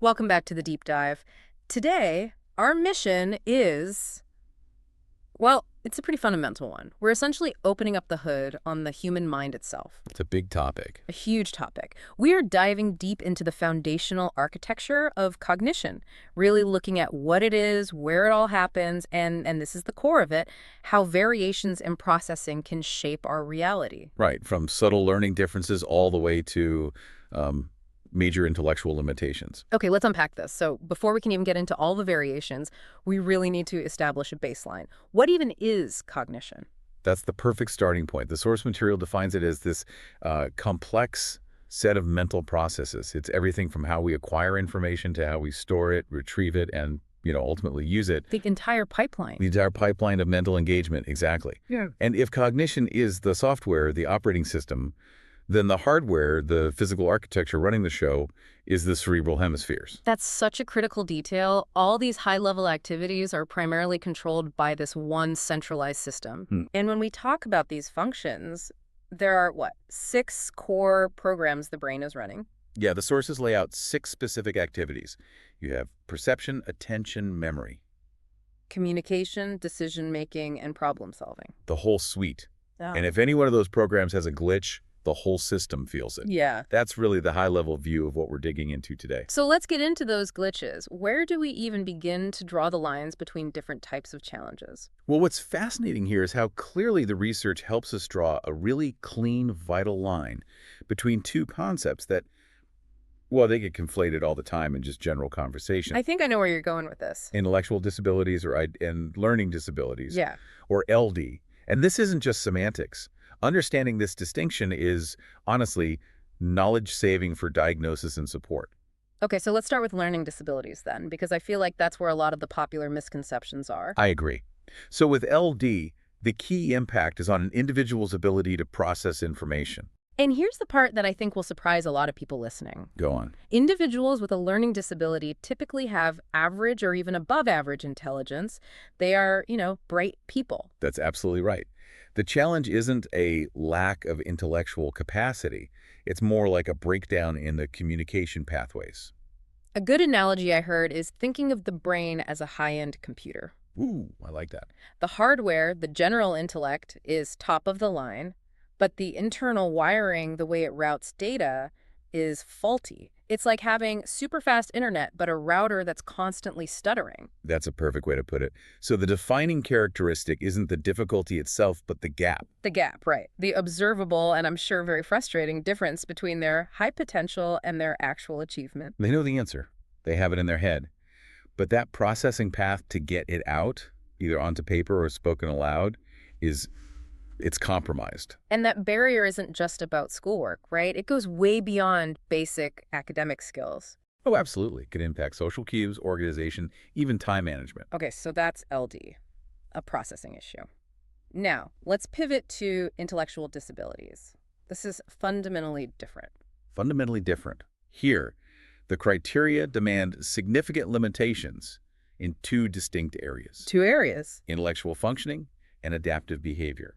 Welcome back to the deep dive. Today, our mission is, well, it's a pretty fundamental one. We're essentially opening up the hood on the human mind itself. It's a big topic. A huge topic. We are diving deep into the foundational architecture of cognition, really looking at what it is, where it all happens, and this is the core of it, how variations in processing can shape our reality. Right, from subtle learning differences all the way to major intellectual limitations. Okay, let's unpack this. So before we can even get into all the variations, we really need to establish a baseline. What even is cognition? That's the perfect starting point. The source material defines it as this complex set of mental processes. It's everything from how we acquire information to how we store it, retrieve it, and ultimately use it. The entire pipeline. The entire pipeline of mental engagement, exactly. Yeah. And if cognition is the software, the operating system, then the hardware, the physical architecture running the show, is the cerebral hemispheres. That's such a critical detail. All these high-level activities are primarily controlled by this one centralized system. And when we talk about these functions, there are, what, 6 core programs the brain is running? Yeah, the sources lay out 6 specific activities. You have perception, attention, memory. Communication, decision-making, and problem-solving. The whole suite. Oh. And if any one of those programs has a glitch, the whole system feels it. Yeah. That's really the high-level view of what we're digging into today. So let's get into those glitches. Where do we even begin to draw the lines between different types of challenges? Well, what's fascinating here is how clearly the research helps us draw a really clean, vital line between two concepts that, well, they get conflated all the time in just general conversation. I think I know where you're going with this. Intellectual disabilities and learning disabilities, Yeah. or LD. And this isn't just semantics. Understanding this distinction is, honestly, knowledge saving for diagnosis and support. Okay, so let's start with learning disabilities then, because I feel like that's where a lot of the popular misconceptions are. I agree. So with LD, the key impact is on an individual's ability to process information. And here's the part that I think will surprise a lot of people listening. Go on. Individuals with a learning disability typically have average or even above average intelligence. They are, bright people. That's absolutely right. The challenge isn't a lack of intellectual capacity. It's more like a breakdown in the communication pathways. A good analogy I heard is thinking of the brain as a high-end computer. Ooh, I like that. The hardware, the general intellect, is top of the line, but the internal wiring, the way it routes data, is faulty. It's like having super fast internet, but a router that's constantly stuttering. That's a perfect way to put it. So the defining characteristic isn't the difficulty itself, but the gap. The gap, right. The observable, and I'm sure very frustrating, difference between their high potential and their actual achievement. They know the answer. They have it in their head. But that processing path to get it out, either onto paper or spoken aloud, it's compromised. And that barrier isn't just about schoolwork, right? It goes way beyond basic academic skills. Oh, absolutely. It could impact social cues, organization, even time management. Okay, so that's LD, a processing issue. Now, let's pivot to intellectual disabilities. This is fundamentally different. Fundamentally different. Here, the criteria demand significant limitations in 2 distinct areas: 2 areas. intellectual functioning and adaptive behavior.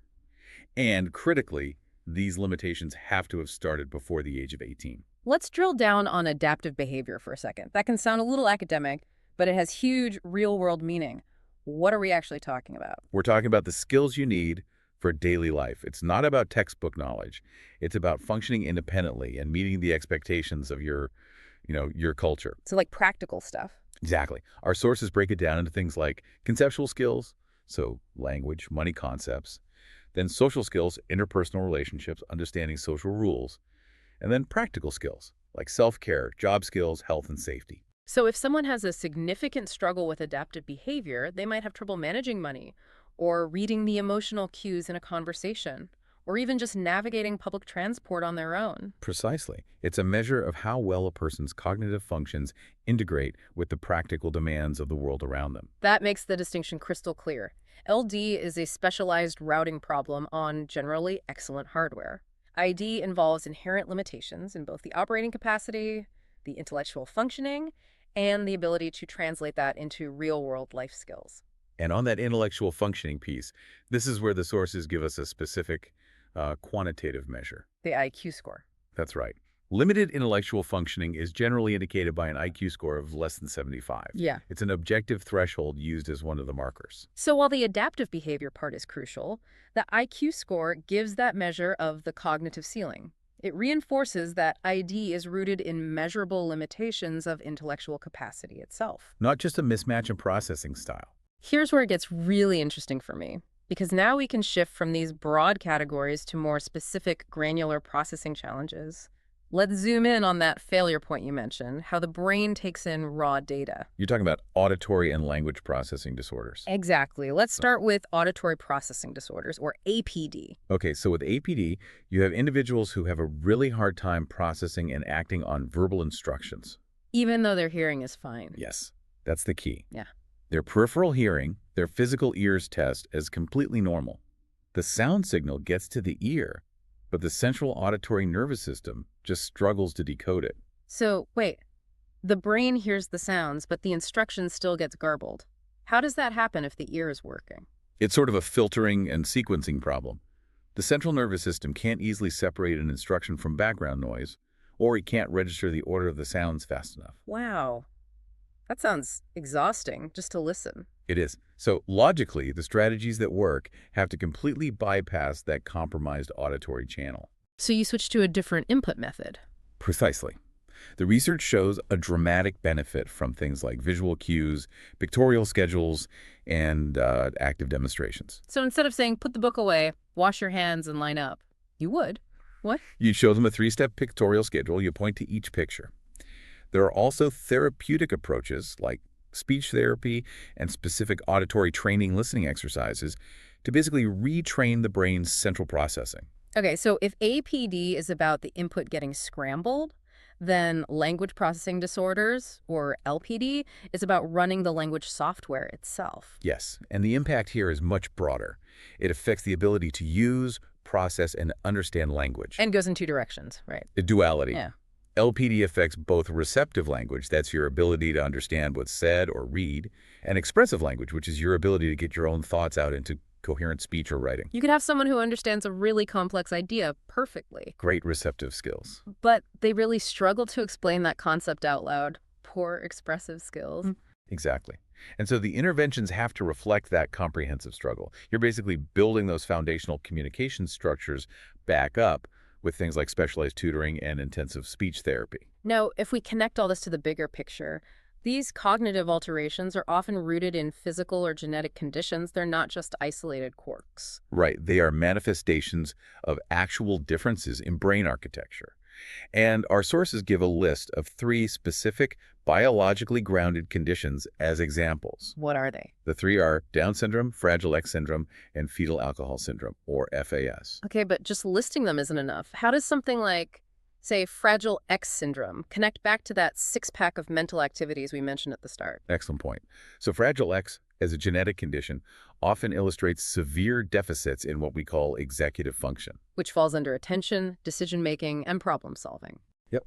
And critically, these limitations have to have started before the age of 18. Let's drill down on adaptive behavior for a second. That can sound a little academic, but it has huge real-world meaning. What are we actually talking about? We're talking about the skills you need for daily life. It's not about textbook knowledge. It's about functioning independently and meeting the expectations of your culture. So like practical stuff. Exactly. Our sources break it down into things like conceptual skills, so language, money concepts, then social skills, interpersonal relationships, understanding social rules, and then practical skills like self-care, job skills, health, and safety. So if someone has a significant struggle with adaptive behavior, they might have trouble managing money, or reading the emotional cues in a conversation, or even just navigating public transport on their own. Precisely. It's a measure of how well a person's cognitive functions integrate with the practical demands of the world around them. That makes the distinction crystal clear. LD is a specialized routing problem on generally excellent hardware. ID involves inherent limitations in both the operating capacity, the intellectual functioning, and the ability to translate that into real-world life skills. And on that intellectual functioning piece, this is where the sources give us a specific quantitative measure. The IQ score. That's right. Limited intellectual functioning is generally indicated by an IQ score of less than 75. Yeah. It's an objective threshold used as one of the markers. So while the adaptive behavior part is crucial, the IQ score gives that measure of the cognitive ceiling. It reinforces that ID is rooted in measurable limitations of intellectual capacity itself. Not just a mismatch in processing style. Here's where it gets really interesting for me, because now we can shift from these broad categories to more specific granular processing challenges. Let's zoom in on that failure point you mentioned, how the brain takes in raw data. You're talking about auditory and language processing disorders. Exactly. Let's start with auditory processing disorders, or APD. Okay, so with APD, you have individuals who have a really hard time processing and acting on verbal instructions. Even though their hearing is fine. Yes, that's the key. Yeah. Their peripheral hearing, their physical ears test as completely normal. The sound signal gets to the ear, but the central auditory nervous system just struggles to decode it. So, wait. The brain hears the sounds, but the instruction still gets garbled. How does that happen if the ear is working? It's sort of a filtering and sequencing problem. The central nervous system can't easily separate an instruction from background noise, or it can't register the order of the sounds fast enough. Wow. That sounds exhausting, just to listen. It is. So logically, the strategies that work have to completely bypass that compromised auditory channel. So you switch to a different input method. Precisely. The research shows a dramatic benefit from things like visual cues, pictorial schedules, and active demonstrations. So instead of saying, put the book away, wash your hands and line up, you would. What? You show them a 3-step pictorial schedule, you point to each picture. There are also therapeutic approaches like speech therapy and specific auditory training listening exercises to basically retrain the brain's central processing. Okay, so if APD is about the input getting scrambled, then language processing disorders, or LPD, is about running the language software itself. Yes, and the impact here is much broader. It affects the ability to use, process, and understand language. And goes in two directions, right? The duality. Yeah. LPD affects both receptive language, that's your ability to understand what's said or read, and expressive language, which is your ability to get your own thoughts out into coherent speech or writing. You could have someone who understands a really complex idea perfectly, Great receptive skills. but they really struggle to explain that concept out loud. Poor expressive skills. Exactly. And so the interventions have to reflect that comprehensive struggle. You're basically building those foundational communication structures back up with things like specialized tutoring and intensive speech therapy. Now, if we connect all this to the bigger picture, these cognitive alterations are often rooted in physical or genetic conditions. They're not just isolated quirks. Right. They are manifestations of actual differences in brain architecture. And our sources give a list of 3 specific biologically grounded conditions as examples. What are they? The 3 are Down syndrome, Fragile X syndrome, and fetal alcohol syndrome, or FAS. Okay, but just listing them isn't enough. How does something like, say, Fragile X syndrome connect back to that 6-pack of mental activities we mentioned at the start? Excellent point. So Fragile X, as a genetic condition, often illustrates severe deficits in what we call executive function. Which falls under attention, decision-making, and problem-solving. Yep.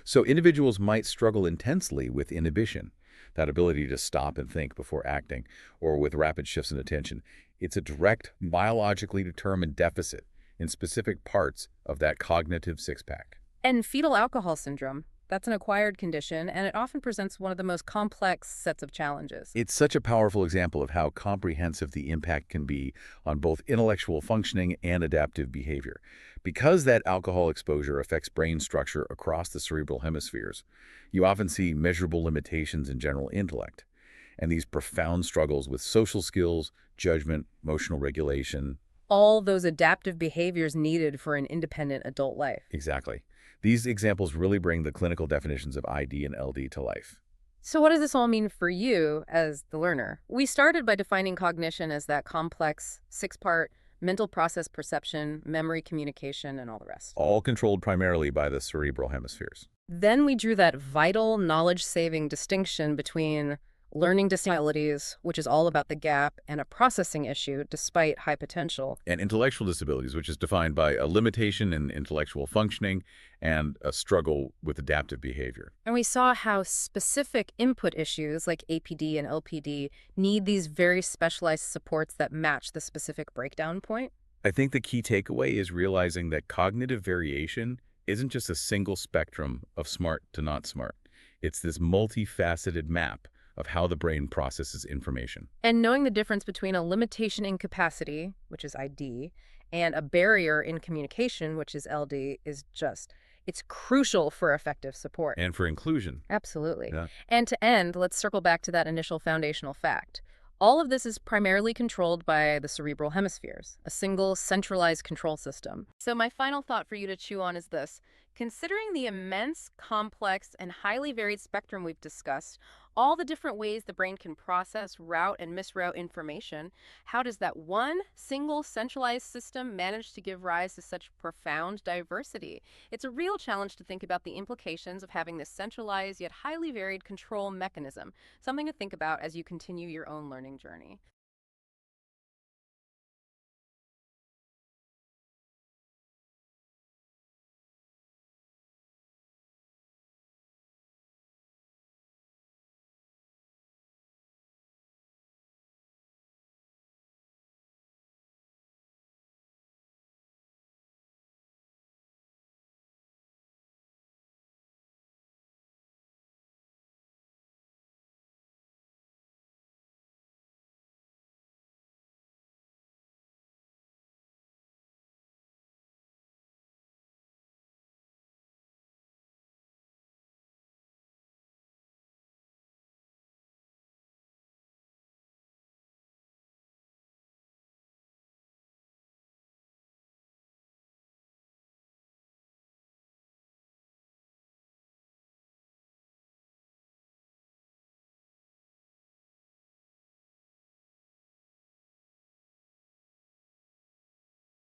So individuals might struggle intensely with inhibition, that ability to stop and think before acting, or with rapid shifts in attention. It's a direct, biologically determined deficit in specific parts of that cognitive 6-pack. And fetal alcohol syndrome, that's an acquired condition, and it often presents one of the most complex sets of challenges. It's such a powerful example of how comprehensive the impact can be on both intellectual functioning and adaptive behavior. Because that alcohol exposure affects brain structure across the cerebral hemispheres, you often see measurable limitations in general intellect, and these profound struggles with social skills, judgment, emotional regulation. All those adaptive behaviors needed for an independent adult life. Exactly. These examples really bring the clinical definitions of ID and LD to life. So what does this all mean for you as the learner? We started by defining cognition as that complex 6-part mental process perception, memory, communication, and all the rest. All controlled primarily by the cerebral hemispheres. Then we drew that vital knowledge-saving distinction between learning disabilities, which is all about the gap, and a processing issue despite high potential. And intellectual disabilities, which is defined by a limitation in intellectual functioning and a struggle with adaptive behavior. And we saw how specific input issues like APD and LPD need these very specialized supports that match the specific breakdown point. I think the key takeaway is realizing that cognitive variation isn't just a single spectrum of smart to not smart. It's this multifaceted map of how the brain processes information. And knowing the difference between a limitation in capacity, which is ID, and a barrier in communication, which is LD, it's crucial for effective support. And for inclusion. Absolutely. Yeah. And to end, let's circle back to that initial foundational fact. All of this is primarily controlled by the cerebral hemispheres, a single centralized control system. So my final thought for you to chew on is this. Considering the immense, complex, and highly varied spectrum we've discussed, all the different ways the brain can process, route, and misroute information, how does that one single centralized system manage to give rise to such profound diversity? It's a real challenge to think about the implications of having this centralized yet highly varied control mechanism, something to think about as you continue your own learning journey.